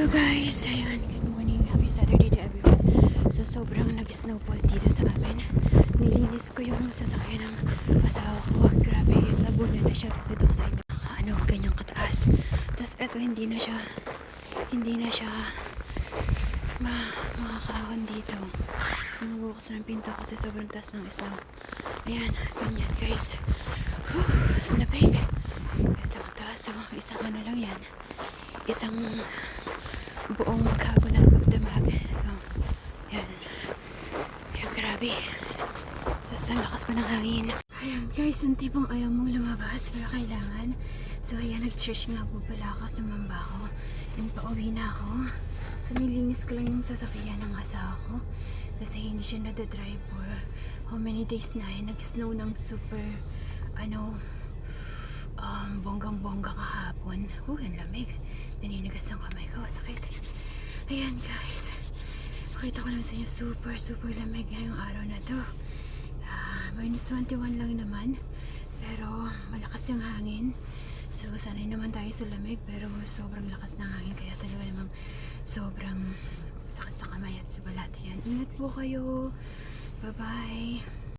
Guys, ayun, good morning, happy Saturday to everyone. So sobrang nag-snowfall dito sa amin. Nilinis ko yung sasakyan ng asawa ko. Grabe, yung labunan na siya dito sa inyo. Ano, ganyang kataas. Tapos eto, hindi na siya makakahon dito. Mabukas ng pinto kasi sobrang taas ng snow. Ayan, ganyan guys. Snapig. Ito, taas. So, isang ano lang yan. Isang buong maghapon at magdamag. Yan. Yan, grabe. Sa lakas pa ng hangin. Ayan guys, yung tipong ayaw mong lumabas pero kailangan. So ayan, nag-church nga po pala ako, sumamba ko. And pauwi na ako. So nilinis ko lang yung sasakyan ng asawa ko. Kasi hindi siya nadadrive for how many days na eh. Nag-snow ng super, bonggang-bongga kahapon. Ang lamig. Naninigas ang kamay ko. Sakit. Ayan guys. Pakita ko naman sa inyo. Super lamig ngayong araw na to. Minus 21 lang naman. Pero malakas yung hangin. So sanay naman tayo sa lamig. Pero sobrang lakas ng hangin. Kaya talaga namang sobrang sakit sa kamay at sa balat. Ayan. Ingat po kayo. Bye-bye.